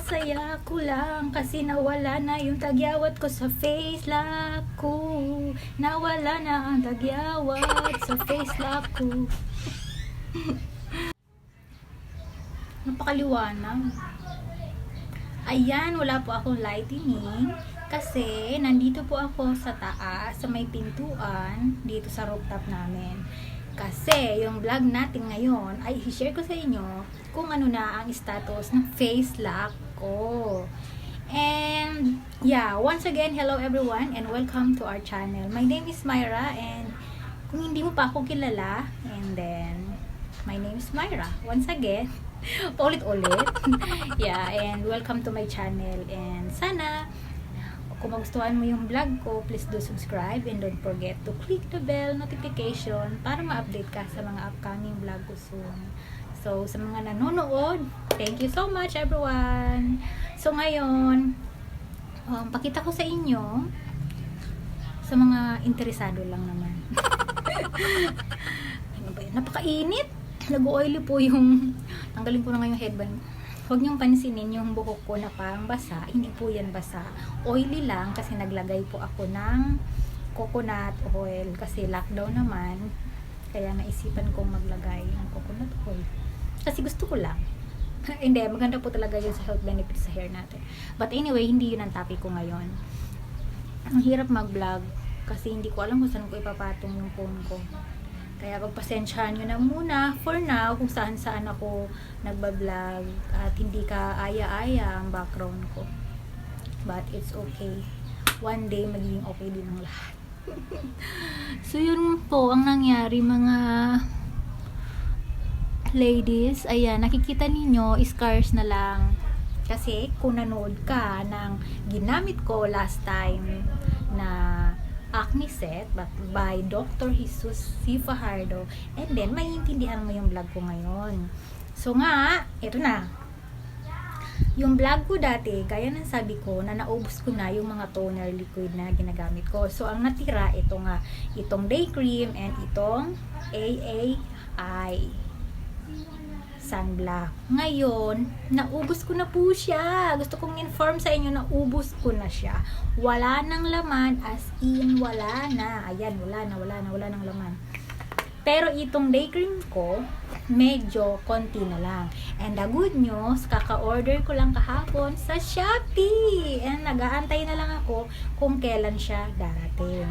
Saya ko lang kasi nawala na yung tagyawat ko sa face lock ko. Nawala na ang tagyawat sa face lock ko. Napakaliwanag. Ayan, wala po akong lightning kasi nandito po ako sa taas, sa may pintuan dito sa rooftop namin. Kasi yung vlog natin ngayon ay i-share ko sa inyo kung ano na ang status ng face lock ko. And yeah, once again, hello everyone and welcome to our channel. My name is Myra, and kung hindi mo pa ako kilala, and then my name is Myra. Once again, ulit-ulit. Yeah, and welcome to my channel. And sana kung magustuhan mo yung vlog ko, please do subscribe and don't forget to click the bell notification para ma-update ka sa mga upcoming vlog ko soon. So, sa mga nanonood, thank you so much everyone. So, ngayon, pakita ko sa inyo sa mga interesado lang naman. Ano ba yun? Napakainit! Nag-oily po yung tanggalin ko na ngayong headband. Huwag niyong pansinin yung buhok ko na parang basa. Hindi po yan basa. Oily lang kasi naglagay po ako ng coconut oil. Kasi lockdown naman. Kaya naisipan kong maglagay ng coconut oil. Kasi gusto ko lang. Hindi, maganda po talaga yun sa health benefits sa hair natin. But anyway, hindi yun ang topic ko ngayon. Ang hirap mag-vlog kasi hindi ko alam kung saan ko ipapatong yung phone ko. Kaya pagpasensyahan nyo na muna for now kung saan ako nagbablog at hindi ka aya-aya ang background ko. But it's okay. One day magiging okay din ang lahat. So yun po ang nangyari mga ladies. Ayan, nakikita ninyo scars na lang. Kasi kung nanood ka ng ginamit ko last time na acne set by Dr. Jesus C. Fajardo, and then maiintindihan mo yung vlog ko ngayon. So nga, ito na. Yung vlog ko dati, gaya ng sabi ko, na naubos ko na yung mga toner liquid na ginagamit ko. So ang natira, ito nga, itong day cream and itong AAI sunblock. Ngayon, naubos ko na po siya. Gusto kong inform sa inyo na ubos ko na siya. Wala nang laman, as in wala na. Ayan, wala nang laman. Pero itong day cream ko, medyo konti na lang. And the good news, kaka-order ko lang kahapon sa Shopee. And nag-aantay na lang ako kung kailan siya darating.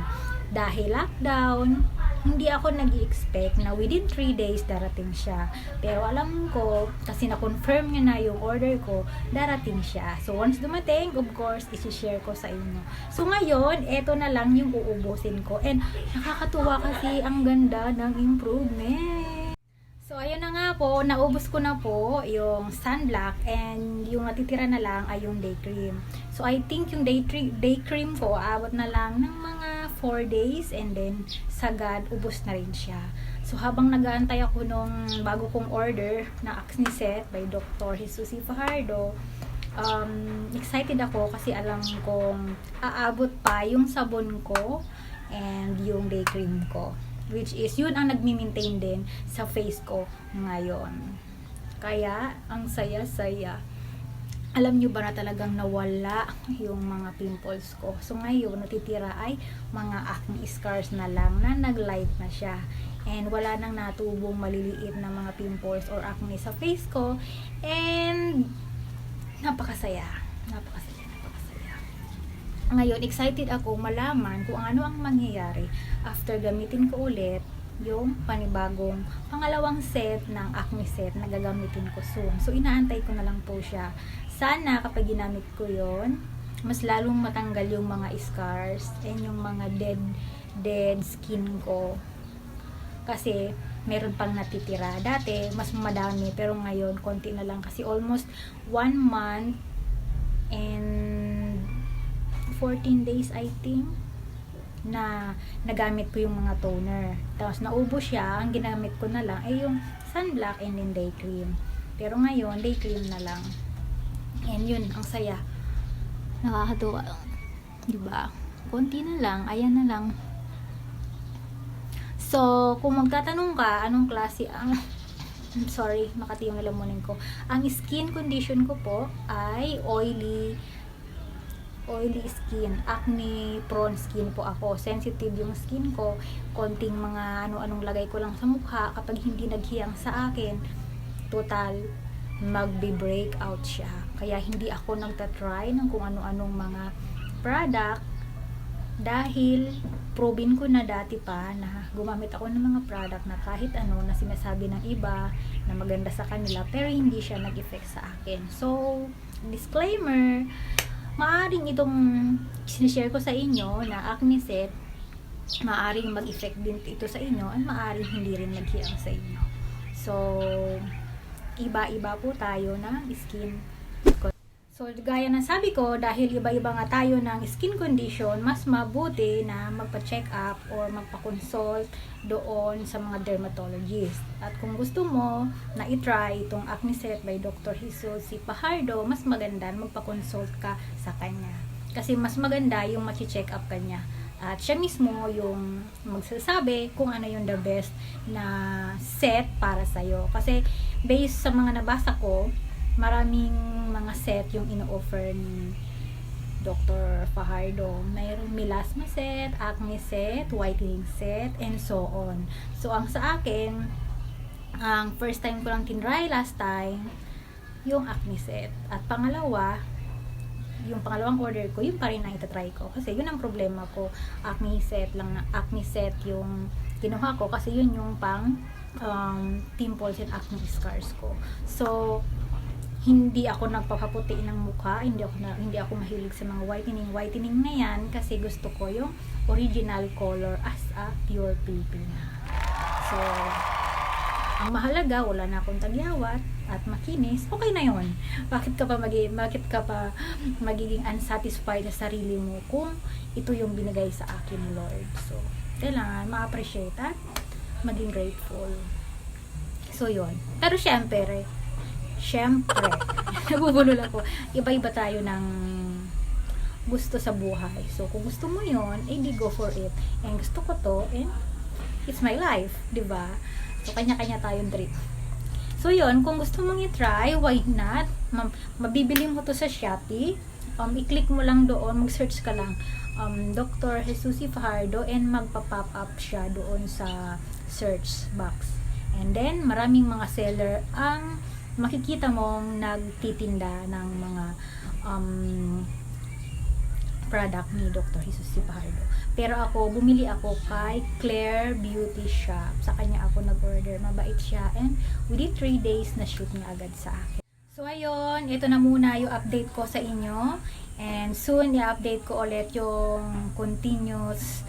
Dahil lockdown, hindi ako nag-expect na within 3 days darating siya. Pero alam ko, kasi na-confirm niya na yung order ko, darating siya. So once dumating, of course, isi-share ko sa inyo. So ngayon, eto na lang yung uubusin ko. And nakakatuwa kasi ang ganda ng improvement. So ayun na nga po, naubos ko na po yung sunblock and yung natitira na lang ay yung day cream. So I think yung day cream ko aabot na lang ng mga 4 days and then sagad ubos na rin siya. So habang nag-aantay ako nung bago kong order na acne set by Dr. Jesus C. Fajardo, excited ako kasi alam kong aabot pa yung sabon ko and yung day cream ko. Which is, yun ang nagmi-maintain din sa face ko ngayon. Kaya, ang saya-saya. Alam nyo ba na talagang nawala yung mga pimples ko? So, ngayon, natitira ay mga acne scars na lang na nag-light na siya. And wala nang natubong maliliit na mga pimples or acne sa face ko. And, napakasaya. Ngayon, excited ako malaman kung ano ang mangyayari after gamitin ko ulit yung panibagong pangalawang set ng acne set na gagamitin ko soon. So, inaantay ko na lang po siya. Sana kapag ginamit ko yon, mas lalong matanggal yung mga scars and yung mga dead skin ko. Kasi, meron pang natitira. Dati, mas madami. Pero ngayon, konti na lang. Kasi almost 1 month and 14 days I think na nagamit ko yung mga toner. Tapos naubos siya, ang ginamit ko na lang ay yung sunblock and then day cream. Pero ngayon, day cream na lang. And yun, ang saya. Nakakatuwa. Diba? Konti na lang, ayan na lang. So, kung magtatanong ka, anong klase ang I'm sorry, makati yung lalamunin ko. Ang skin condition ko po ay oily skin, acne prone skin po ako. Sensitive yung skin ko. Konting mga ano-anong lagay ko lang sa mukha, kapag hindi naghiyang sa akin, total magbe-break out siya. Kaya hindi ako nagtatry ng kung ano-anong mga product, dahil proven ko na dati pa na gumamit ako ng mga product na kahit ano na sinasabi ng iba na maganda sa kanila, pero hindi siya nag-effect sa akin. So, disclaimer, maaring itong sinishare ko sa inyo na acne set, maaring mag-effect din ito sa inyo at maaring hindi rin maghiyang sa inyo. So, iba-iba po tayo ng skin. So, gaya ng sabi ko, dahil iba-iba nga tayo ng skin condition, mas mabuti na magpa-check up or magpa-consult doon sa mga dermatologist. At kung gusto mo na i-try itong acne set by Dr. Jesus C. Fajardo, mas maganda magpa-consult ka sa kanya. Kasi mas maganda yung maki-check up kanya. At siya mismo yung magsasabi kung ano yung the best na set para sa'yo. Kasi based sa mga nabasa ko, maraming mga set yung ino-offer ni Dr. Fajardo. Mayroong melasma set, acne set, whitening set, and so on. So, ang sa akin, ang first time ko lang tinry last time, yung acne set. At pangalawa, yung pangalawang order ko, yun pa rin ang itatry ko. Kasi yun ang problema ko. Acne set yung kinuha ko. Kasi yun yung pang pimples and acne scars ko. So, hindi ako nagpapaputi ng mukha, hindi ako mahilig sa mga whitening na yan, kasi gusto ko yung original color as a pure Filipina. So, ang mahalaga, wala na akong tagyawat at makinis, okay na yon. Bakit ka pa magiging unsatisfied sa sarili mo kung ito yung binigay sa akin, Lord? So, kailangan ma-appreciate at maging grateful. So, yon. Pero syempre, nabubulol ako. Iba-iba tayo ng gusto sa buhay. So, kung gusto mo yon, di go for it. And gusto ko to, and it's my life, diba? So, kanya-kanya tayong trip. So, yon, kung gusto mong i-try, why not? Mabibili mo to sa Shopee. I-click mo lang doon, mag-search ka lang, Dr. Jesus C. Fajardo, and magpa-pop up siya doon sa search box. And then, maraming mga seller ang makikita mong nagtitinda ng mga product ni Dr. Jesus C. Fajardo. Pero bumili ako kay Claire Beauty Shop. Sa kanya ako nag-order. Mabait siya. And within 3 days na shoot niya agad sa akin. So, ayun. Ito na muna yung update ko sa inyo. And soon, i-update ko ulit yung continuous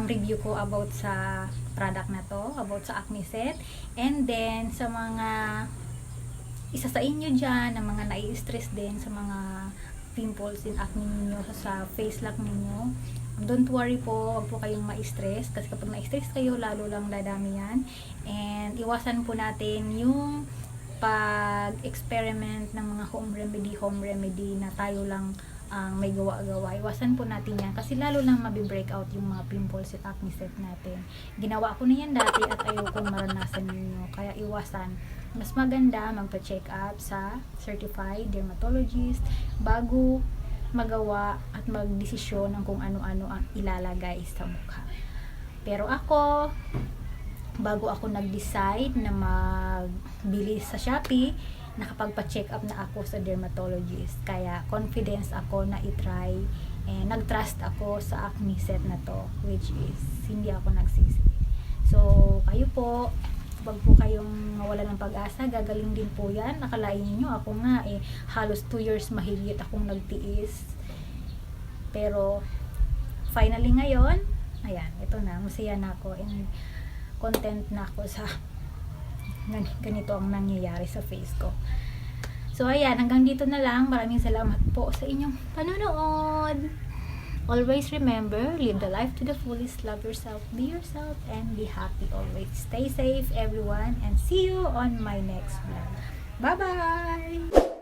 review ko about sa product na to. About sa acne set. And then, sa mga isa sa inyo dyan, na mga nai-stress din sa mga pimples and acne ninyo sa face lock ninyo, don't worry po, huwag po kayong ma-stress, kasi kapag na-stress kayo, lalo lang dadami yan. And iwasan po natin yung pag-experiment ng mga home remedy na tayo lang may gawa-gawa. Iwasan po natin yan, kasi lalo lang mabi-break out yung mga pimples at acne set natin. Ginawa ko na yan dati at ayokong maranasan ninyo, kaya iwasan. Mas maganda magpa-check up sa certified dermatologist bago magawa at magdesisyon ng kung ano-ano ang ilalagay sa mukha. Pero ako, bago ako nag-decide na magbili sa Shopee, nakapagpa-check up na ako sa dermatologist. Kaya confidence ako na i-try, and nag-trust ako sa acne set na to, which is hindi ako nagsisi. So, kayo po, wag po kayong mawala ng pag-asa, gagaling din po yan. Nakalain niyo, ako nga halos 2 years mahigit akong nagtiis. Pero finally ngayon, ayan, ito na, masaya na ako and content na ako sa ganito ang nangyayari sa face ko. So ayan, hanggang dito na lang. Maraming salamat po sa inyong panonood. Always remember, live the life to the fullest, love yourself, be yourself, and be happy always. Stay safe, everyone, and see you on my next vlog. Bye-bye!